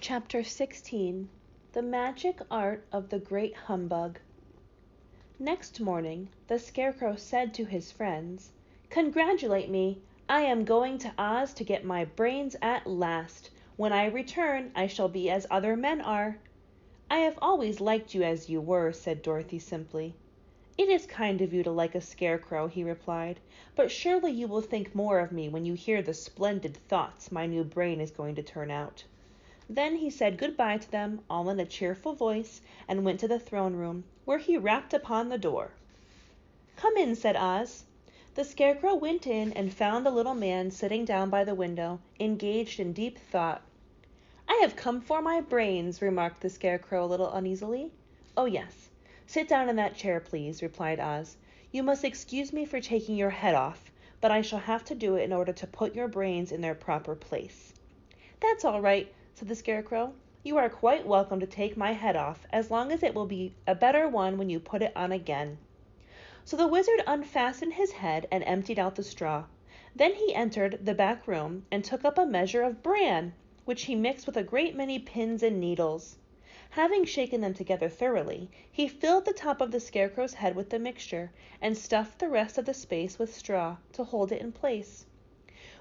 Chapter 16. The Magic Art of the Great Humbug. Next morning, the Scarecrow said to his friends, "Congratulate me! I am going to Oz to get my brains at last. When I return, I shall be as other men are." "I have always liked you as you were," said Dorothy simply. "It is kind of you to like a scarecrow," he replied, "but surely you will think more of me when you hear the splendid thoughts my new brain is going to turn out." Then he said good-bye to them, all in a cheerful voice, and went to the throne room, where he rapped upon the door. "Come in," said Oz. The Scarecrow went in and found the little man sitting down by the window, engaged in deep thought. "I have come for my brains," remarked the Scarecrow a little uneasily. "Oh, yes. Sit down in that chair, please," replied Oz. "You must excuse me for taking your head off, but I shall have to do it in order to put your brains in their proper place." "That's all right," said the Scarecrow. "You are quite welcome to take my head off, as long as it will be a better one when you put it on again." So the Wizard unfastened his head and emptied out the straw. Then he entered the back room and took up a measure of bran, which he mixed with a great many pins and needles. Having shaken them together thoroughly, he filled the top of the Scarecrow's head with the mixture, and stuffed the rest of the space with straw to hold it in place.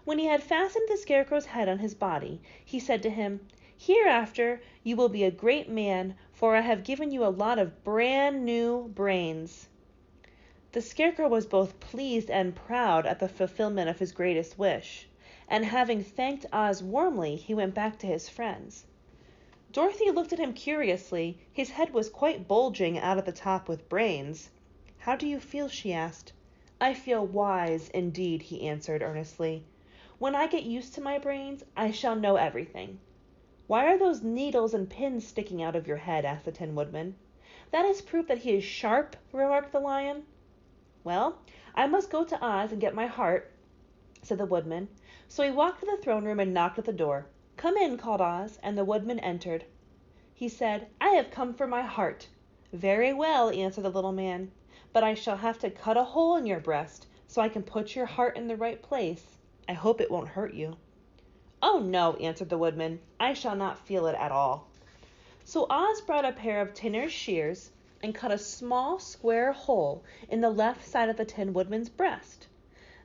When he had fastened the Scarecrow's head on his body, he said to him, "Hereafter you will be a great man, for I have given you a lot of brand new brains." The Scarecrow was both pleased and proud at the fulfillment of his greatest wish, and having thanked Oz warmly, he went back to his friends. Dorothy looked at him curiously. His head was quite bulging out at the top with brains. "How do you feel?" she asked. "I feel wise, indeed," he answered earnestly. "When I get used to my brains, I shall know everything." "Why are those needles and pins sticking out of your head?" asked the Tin Woodman. "That is proof that he is sharp," remarked the Lion. "Well, I must go to Oz and get my heart," said the Woodman. So he walked to the throne room and knocked at the door. "Come in," called Oz, and the Woodman entered. He said, "I have come for my heart." "Very well," answered the little man, "but I shall have to cut a hole in your breast so I can put your heart in the right place. I hope it won't hurt you." "Oh, no," answered the Woodman. "I shall not feel it at all." So Oz brought a pair of tinner's shears and cut a small square hole in the left side of the Tin Woodman's breast.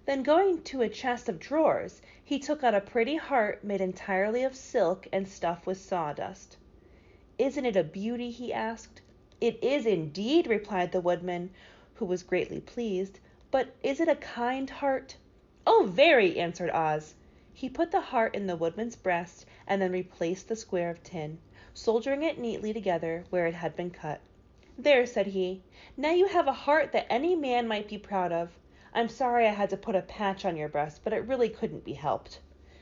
Then going to a chest of drawers, he took out a pretty heart made entirely of silk and stuffed with sawdust. "Isn't it a beauty?" he asked. "It is indeed," replied the Woodman, who was greatly pleased. "But is it a kind heart?" "Oh, very," answered Oz. He put the heart in the Woodman's breast and then replaced the square of tin, soldering it neatly together where it had been cut. "There," said he. "Now you have a heart that any man might be proud of. I'm sorry I had to put a patch on your breast, but it really couldn't be helped."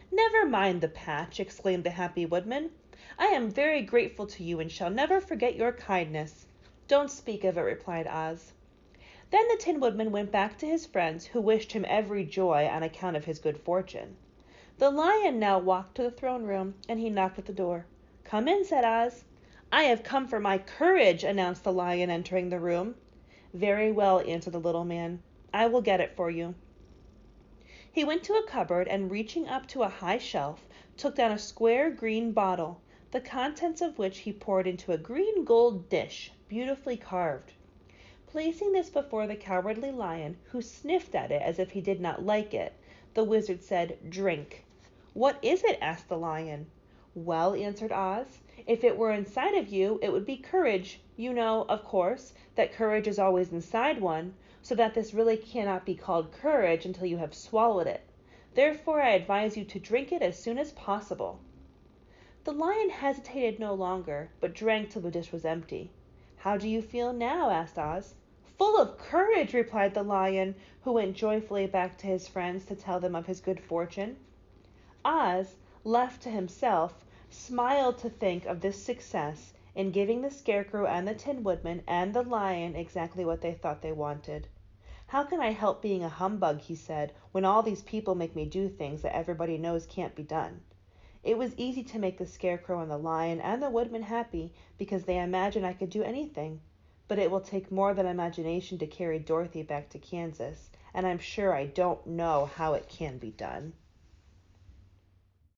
"Never mind the patch," exclaimed the happy Woodman. "I am very grateful to you and shall never forget your kindness." "Don't speak of it," replied Oz. Then the Tin Woodman went back to his friends, who wished him every joy on account of his good fortune. The Lion now walked to the throne room, and he knocked at the door. "Come in," said Oz. "I have come for my courage," announced the Lion, entering the room. "Very well," answered the little man. "I will get it for you." He went to a cupboard and, reaching up to a high shelf, took down a square green bottle, the contents of which he poured into a green gold dish, beautifully carved. Placing this before the Cowardly Lion, who sniffed at it as if he did not like it, the Wizard said, "Drink." "What is it?" asked the Lion. "Well," answered Oz, "if it were inside of you, it would be courage. You know, of course, that courage is always inside one, so that this really cannot be called courage until you have swallowed it. Therefore I advise you to drink it as soon as possible." The Lion hesitated no longer, but drank till the dish was empty. "How do you feel now?" asked Oz. "Full of courage," replied the Lion, who went joyfully back to his friends to tell them of his good fortune. Oz, left to himself, smiled to think of this success in giving the Scarecrow and the Tin Woodman and the Lion exactly what they thought they wanted. "How can I help being a humbug," he said, "when all these people make me do things that everybody knows can't be done?" It was easy to make the Scarecrow and the Lion and the Woodman happy because they imagined I could do anything. But it will take more than imagination to carry Dorothy back to Kansas, and I'm sure I don't know how it can be done.